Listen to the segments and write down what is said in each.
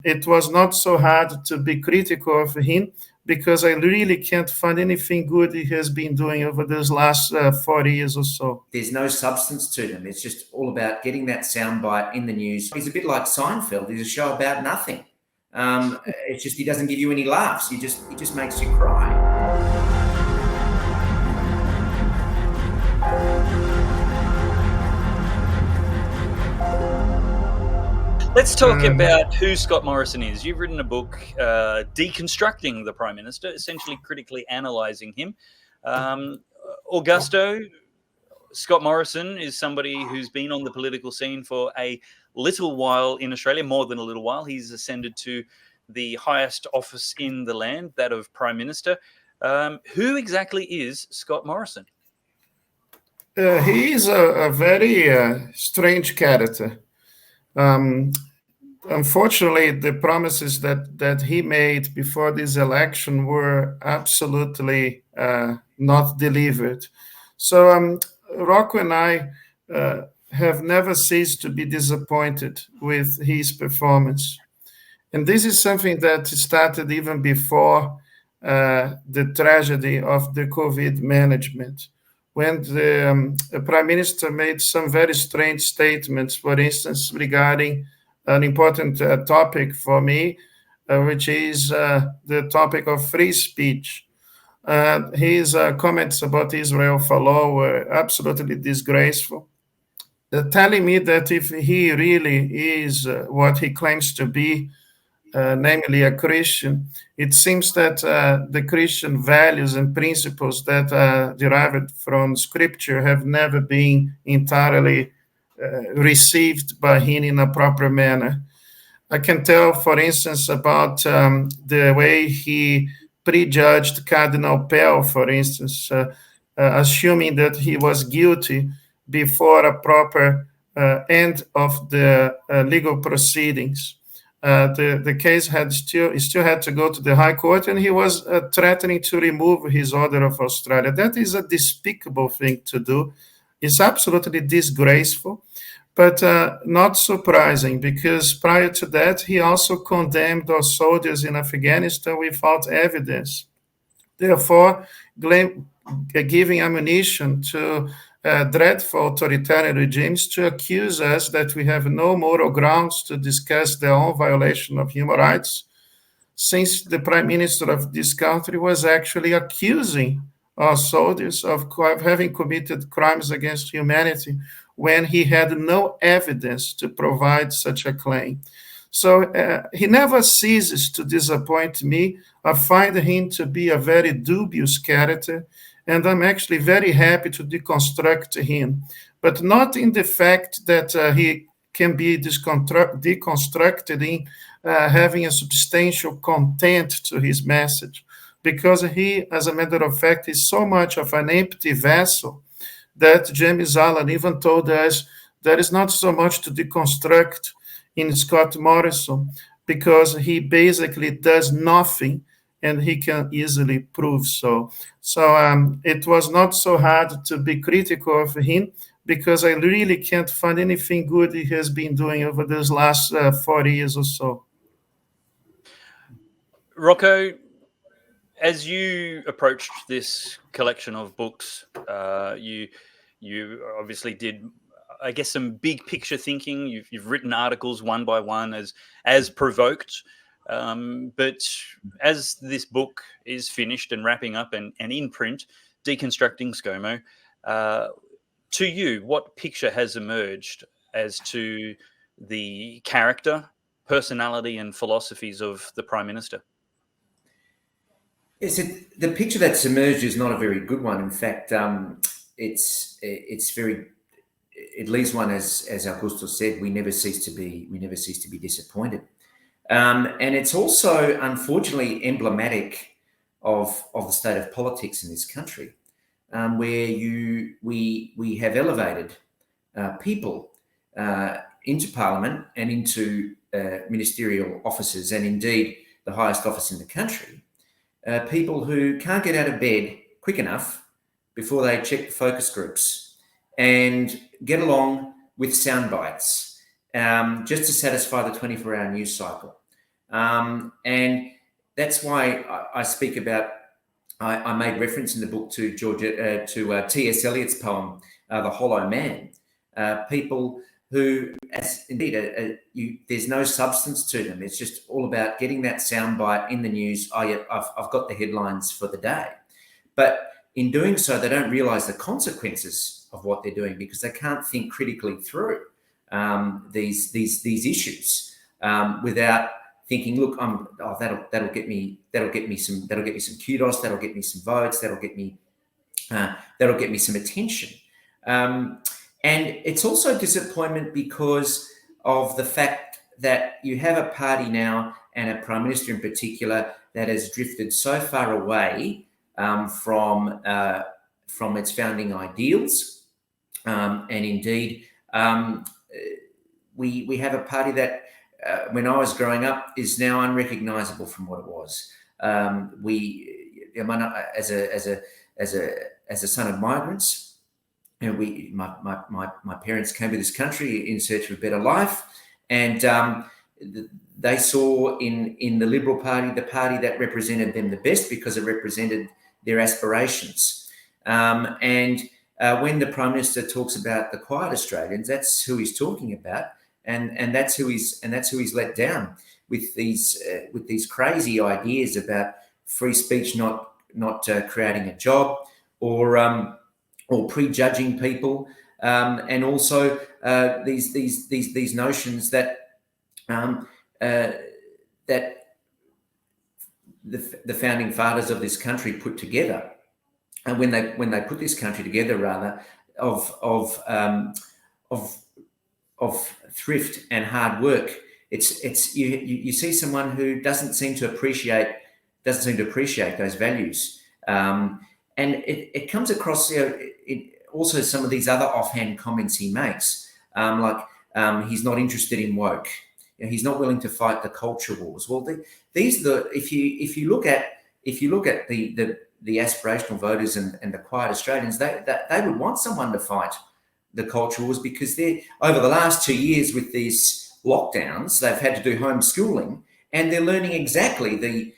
It was not so hard to be critical of him because I really can't find anything good he has been doing over those last 40 years or so. There's no substance to them. It's just all about getting that soundbite in the news. He's a bit like Seinfeld. He's a show about nothing. It's just he doesn't give you any laughs. He just makes you cry. Let's talk about who Scott Morrison is. You've written a book, Deconstructing the Prime Minister, essentially critically analysing him. Augusto, Scott Morrison is somebody who's been on the political scene for a little while in Australia, more than a little while. He's ascended to the highest office in the land, that of Prime Minister. Who exactly is Scott Morrison? He is a very strange character. Unfortunately, the promises that he made before this election were absolutely not delivered. So Rocco and I have never ceased to be disappointed with his performance. And this is something that started even before the tragedy of the COVID management, when the Prime Minister made some very strange statements, for instance, regarding an important topic for me, which is the topic of free speech. His comments about Israel for law were absolutely disgraceful, telling me that if he really is what he claims to be, namely a Christian, it seems that the Christian values and principles that are derived from Scripture have never been entirely received by him in a proper manner. I can tell, for instance, about the way he prejudged Cardinal Pellowe, for instance, assuming that he was guilty before a proper end of the legal proceedings. The case still had to go to the High Court, and he was threatening to remove his Order of Australia. That is a despicable thing to do. It's absolutely disgraceful, but not surprising, because prior to that, he also condemned our soldiers in Afghanistan without evidence, therefore giving ammunition to dreadful authoritarian regimes to accuse us that we have no moral grounds to discuss their own violation of human rights, since the Prime Minister of this country was actually accusing our soldiers of having committed crimes against humanity when he had no evidence to provide such a claim. So he never ceases to disappoint me. I find him to be a very dubious character, and I'm actually very happy to deconstruct him, but not in the fact that he can be deconstructed in having a substantial content to his message, because he, as a matter of fact, is so much of an empty vessel that James Allen even told us there is not so much to deconstruct in Scott Morrison, because he basically does nothing, and he can easily prove so. So it was not so hard to be critical of him, because I really can't find anything good he has been doing over those last 40 years or so. Rocco, as you approached this collection of books, you obviously did, I guess, some big picture thinking. You've written articles one by one as provoked. But as this book is finished and wrapping up and in print, Deconstructing ScoMo, to you, what picture has emerged as to the character, personality, and philosophies of the Prime Minister? Yes, the picture that's emerged is not a very good one. In fact, it leaves one, as Augusto said, we never cease to be disappointed. And it's also, unfortunately, emblematic of the state of politics in this country, where we have elevated people into Parliament and into ministerial offices, and indeed the highest office in the country, people who can't get out of bed quick enough before they check the focus groups and get along with sound bites just to satisfy the 24-hour news cycle. And that's why I speak about. I made reference in the book to T.S. Eliot's poem, "The Hollow Man." People who, as indeed, there's no substance to them. It's just all about getting that soundbite in the news. Oh, yeah, I've got the headlines for the day. But in doing so, they don't realise the consequences of what they're doing because they can't think critically through these issues without thinking, look, that'll get me some kudos, that'll get me some votes, that'll get me some attention. And it's also disappointment because of the fact that you have a party now and a prime minister in particular that has drifted so far away from its founding ideals, and indeed we have a party that. When I was growing up, is now unrecognisable from what it was. As a son of migrants, my parents came to this country in search of a better life, and they saw in the Liberal Party the party that represented them the best because it represented their aspirations. And when the Prime Minister talks about the quiet Australians, that's who he's talking about. And that's who he's let down with these crazy ideas about free speech not creating a job or prejudging people, and also these notions that that the founding fathers of this country put together, and when they put this country together, rather of thrift and hard work, it's you see someone who doesn't seem to appreciate those values, and it comes across also some of these other offhand comments he makes, like he's not interested in woke, he's not willing to fight the culture wars. Well, these are the if you look at the aspirational voters and the quiet Australians, they would want someone to fight the culture wars, because they over the last 2 years with these lockdowns, they've had to do homeschooling, and they're learning exactly the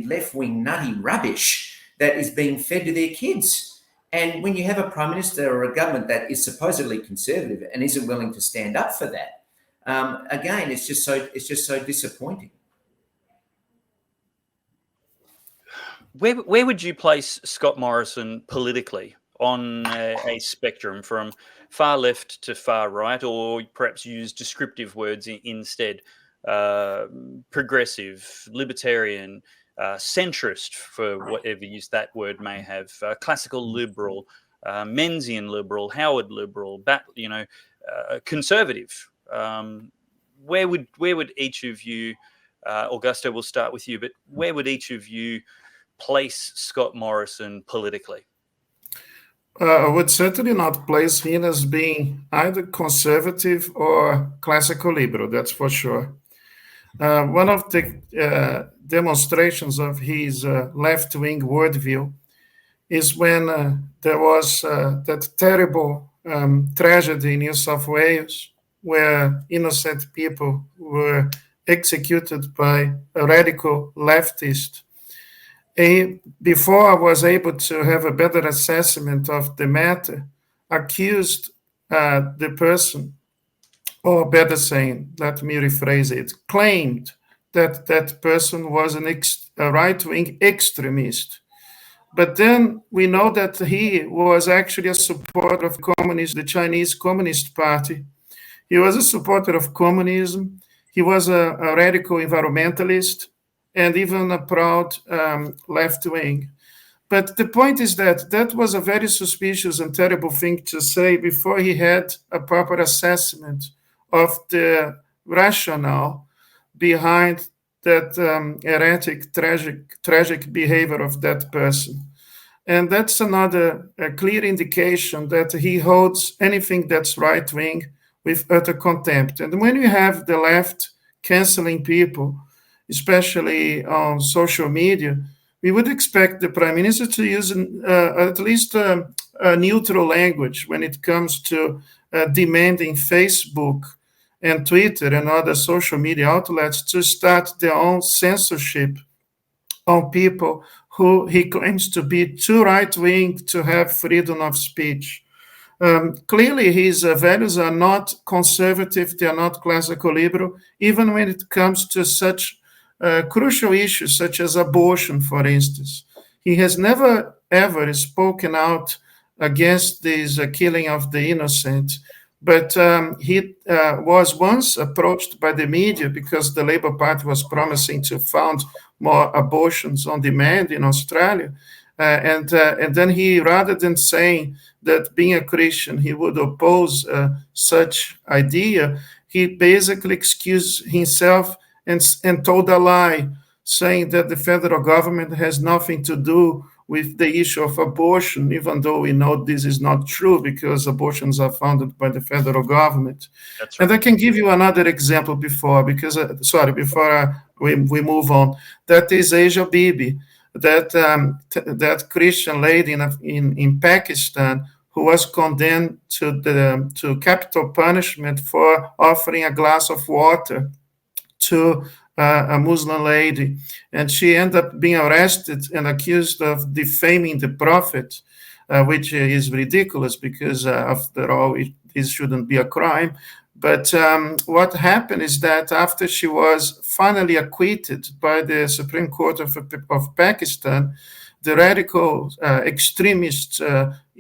left-wing nutty rubbish that is being fed to their kids. And when you have a prime minister or a government that is supposedly conservative and isn't willing to stand up for that, again, it's just so disappointing. Where would you place Scott Morrison politically on a spectrum from far left to far right, or perhaps use descriptive words instead? Progressive, libertarian, centrist, for whatever use that word may have, classical liberal, Menzian liberal, Howard liberal, conservative. Where would each of you, Augusto, we'll start with you, but where would each of you place Scott Morrison politically? I would certainly not place him as being either conservative or classical liberal, that's for sure. One of the demonstrations of his left-wing worldview is when there was that terrible tragedy in New South Wales, where innocent people were executed by a radical leftist. Before I was able to have a better assessment of the matter, accused the person, or better saying, let me rephrase it, claimed that that person was a right-wing extremist. But then we know that he was actually a supporter of the Chinese Communist Party. He was a supporter of communism. He was a radical environmentalist, and even a proud left-wing. But the point is that was a very suspicious and terrible thing to say before he had a proper assessment of the rationale behind that erratic, tragic behavior of that person. And that's another clear indication that he holds anything that's right-wing with utter contempt. And when you have the left canceling people, especially on social media, we would expect the Prime Minister to use at least a neutral language when it comes to demanding Facebook and Twitter and other social media outlets to start their own censorship on people who he claims to be too right-wing to have freedom of speech. Clearly, his values are not conservative, they are not classical liberal, even when it comes to such crucial issues such as abortion, for instance. He has never, ever spoken out against this killing of the innocent. But he was once approached by the media because the Labour Party was promising to fund more abortions on demand in Australia. And then he, rather than saying that being a Christian, he would oppose such idea, he basically excused himself and told a lie, saying that the federal government has nothing to do with the issue of abortion, even though we know this is not true because abortions are funded by the federal government. That's right. And I can give you another example before we move on. That is Asia Bibi, that Christian lady in Pakistan who was condemned to capital punishment for offering a glass of water to a Muslim lady, and she ended up being arrested and accused of defaming the prophet, which is ridiculous because, after all, this shouldn't be a crime. But what happened is that after she was finally acquitted by the Supreme Court of Pakistan, the radical extremist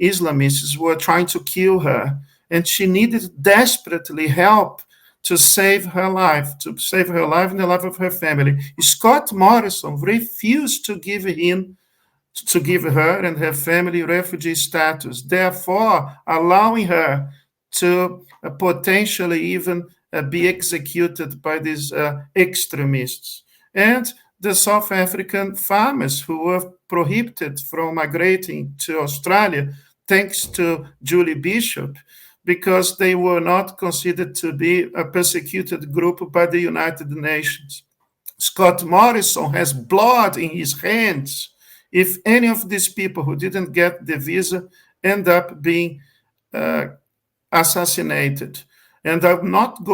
Islamists were trying to kill her, and she needed desperately help to save her life and the life of her family. Scott Morrison refused to give her and her family refugee status, therefore allowing her to potentially even be executed by these extremists. And the South African farmers who were prohibited from migrating to Australia, thanks to Julie Bishop, because they were not considered to be a persecuted group by the United Nations. Scott Morrison has blood in his hands if any of these people who didn't get the visa end up being assassinated. And I'm not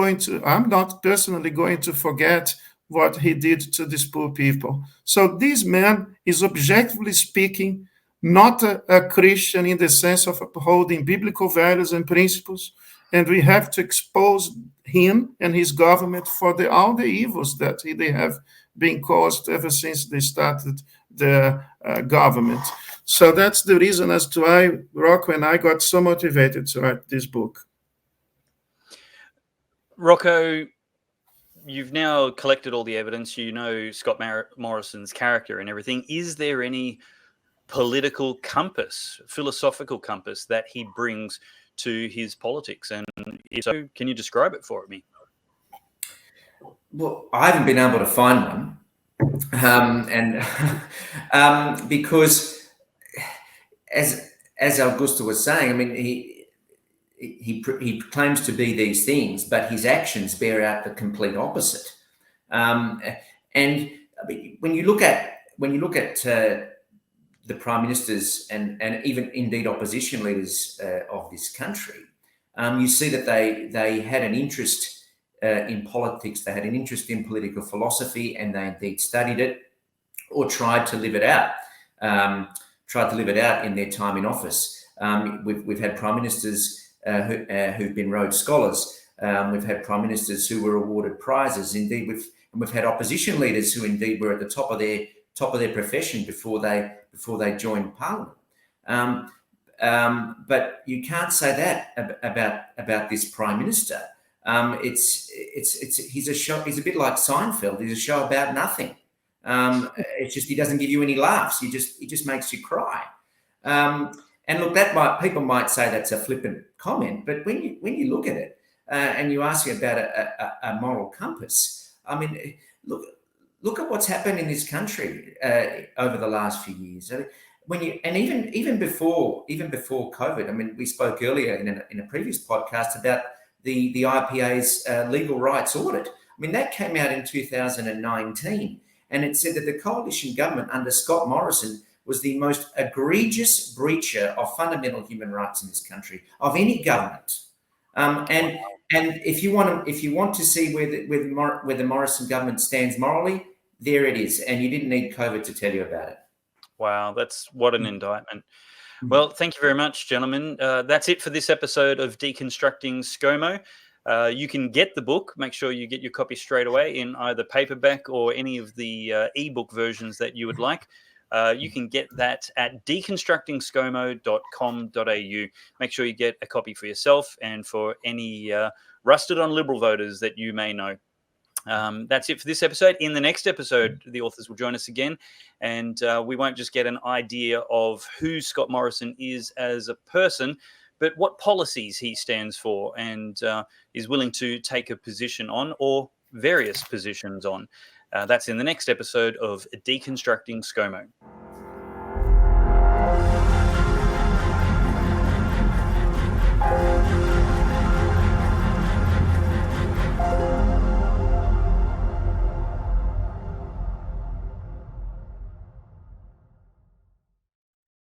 personally going to forget what he did to these poor people. So this man is, objectively speaking, not a Christian in the sense of upholding biblical values and principles, and we have to expose him and his government for all the evils that they have been caused ever since they started the government. So that's the reason as to why Rocco and I got so motivated to write this book. Rocco, you've now collected all the evidence. You know Scott Morrison's character and everything. Is there any political compass, philosophical compass that he brings to his politics? And if so, can you describe it for me? Well, I haven't been able to find one. Because as Augusto was saying, I mean, he claims to be these things, but his actions bear out the complete opposite. And I mean, when you look at the prime ministers and even indeed opposition leaders of this country, you see that they had an interest in politics. They had an interest in political philosophy, and they indeed studied it or tried to live it out. In their time in office. We've had prime ministers who've been Rhodes Scholars. We've had prime ministers who were awarded prizes. Indeed, we've had opposition leaders who indeed were at the top of their profession before they joined Parliament. But you can't say that about this prime minister. He's a show. He's a bit like Seinfeld. He's a show about nothing. It's just he doesn't give you any laughs. He just makes you cry. And look, people might say that's a flippant comment, but when you look at it and you ask about a moral compass, I mean, look at what's happened in this country over the last few years. Even before COVID, I mean, we spoke earlier in a previous podcast about the IPA's legal rights audit. I mean, that came out in 2019, and it said that the coalition government under Scott Morrison was the most egregious breacher of fundamental human rights in this country of any government. And And if you want to see where the Morrison government stands morally, there it is. And you didn't need COVID to tell you about it. Wow, that's what an indictment. Well, thank you very much, gentlemen. That's it for this episode of Deconstructing ScoMo. You can get the book. Make sure you get your copy straight away in either paperback or any of the ebook versions that you would like. You can get that at deconstructingscomo.com.au. Make sure you get a copy for yourself and for any rusted on Liberal voters that you may know. That's it for this episode. In the next episode, the authors will join us again, and we won't just get an idea of who Scott Morrison is as a person, but what policies he stands for and is willing to take a position on, or various positions on. That's in the next episode of Deconstructing ScoMo.